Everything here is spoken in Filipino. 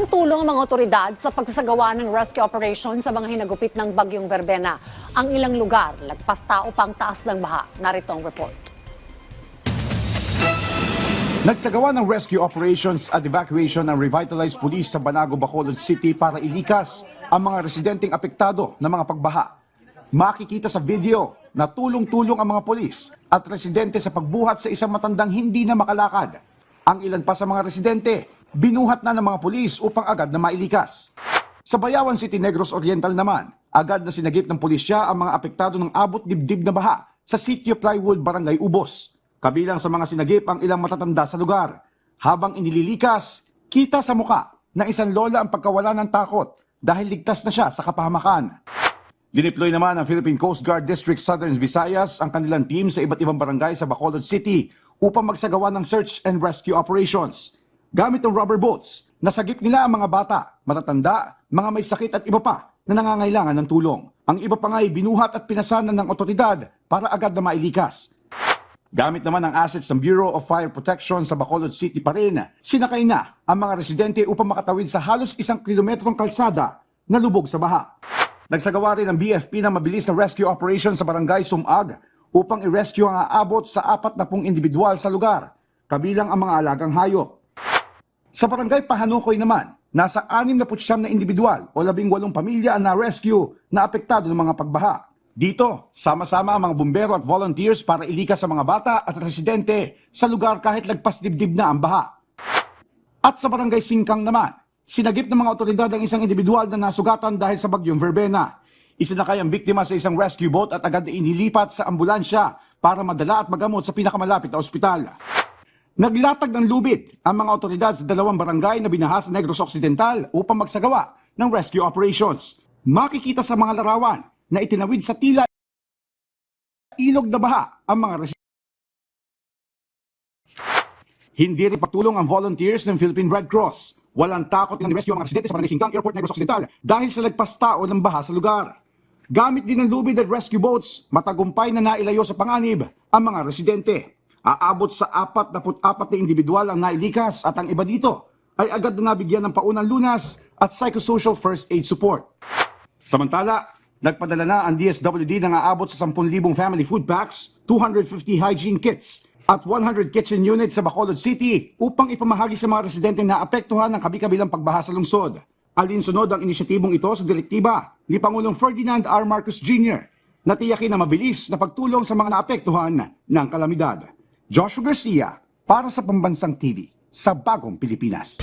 Nagpadala ng tulong ang mga otoridad sa pagsasagawa ng rescue operation sa mga hinagupit ng Bagyong Verbena. Ang ilang lugar, lagpas tao pang taas ng baha. Narito ang report. Nagsagawa ng rescue operations at evacuation ng revitalized police sa Banago, Bacolod City para ilikas ang mga residenteng apektado ng mga pagbaha. Makikita sa video na tulong-tulong ang mga pulis at residente sa pagbuhat sa isang matandang hindi na makalakad. Ang ilan pa sa mga residente, binuhat na ng mga pulis upang agad na mailikas. Sa Bayawan City, Negros Oriental naman, agad na sinagip ng pulisya ang mga apektado ng abot dibdib na baha sa Sitio Plywood, Barangay Ubos. Kabilang sa mga sinagip ang ilang matatanda sa lugar. Habang inililikas, kita sa muka ng isang lola ang pagkawala ng takot dahil ligtas na siya sa kapahamakan. Dineploy naman ng Philippine Coast Guard District Southern Visayas ang kanilang team sa iba't ibang barangay sa Bacolod City upang magsagawa ng search and rescue operations. Gamit ng rubber boats, nasagip nila ang mga bata, matatanda, mga may sakit at iba pa na nangangailangan ng tulong. Ang iba pa nga ay binuhat at pinasanan ng otoridad para agad na mailikas. Gamit naman ang assets ng Bureau of Fire Protection sa Bacolod City pa rin, sinakay na ang mga residente upang makatawid sa halos 1 kilometrong kalsada na lubog sa baha. Nagsagawa rin ng BFP ng mabilis na rescue operation sa Barangay Sumag upang i-rescue ang aabot sa 40 individual sa lugar, kabilang ang mga alagang hayop. Sa Barangay Pahanukoy naman, nasa 69 na individual o 18 pamilya ang na-rescue na apektado ng mga pagbaha. Dito, sama-sama ang mga bumbero at volunteers para ilikas sa mga bata at residente sa lugar kahit lagpas dibdib na ang baha. At sa Barangay Singkang naman, sinagip ng mga otoridad ang isang individual na nasugatan dahil sa Bagyong Verbena. Isinakay ang biktima sa isang rescue boat at agad na inilipat sa ambulansya para madala at magamot sa pinakamalapit na ospital. Naglatag ng lubid ang mga otoridad sa 2 barangay na binaha sa Negros Occidental upang magsagawa ng rescue operations. Makikita sa mga larawan na itinawid sa tila ilog na baha ang mga residente. Hindi rin patulong ang volunteers ng Philippine Red Cross. Walang takot ng rescue ang mga residente sa Barangay Singkang Airport, Negros Occidental dahil sa lagpas tao ng baha sa lugar. Gamit din ng lubid at rescue boats, matagumpay na nailayo sa panganib ang mga residente. Aabot sa 44 na individual ang nailikas at ang iba dito ay agad na nabigyan ng paunang lunas at psychosocial first aid support. Samantala, nagpadala na ang DSWD ng aabot sa 10,000 family food packs, 250 hygiene kits at 100 kitchen units sa Bacolod City upang ipamahagi sa mga residente na apektuhan ng kabi-kabilang pagbaha sa lungsod. Alinsunod ang inisyatibong ito sa direktiba ni Pangulong Ferdinand R. Marcos Jr. na tiyakin na mabilis na pagtulong sa mga naapektuhan ng kalamidad. Joshua Garcia para sa Pambansang TV sa Bagong Pilipinas.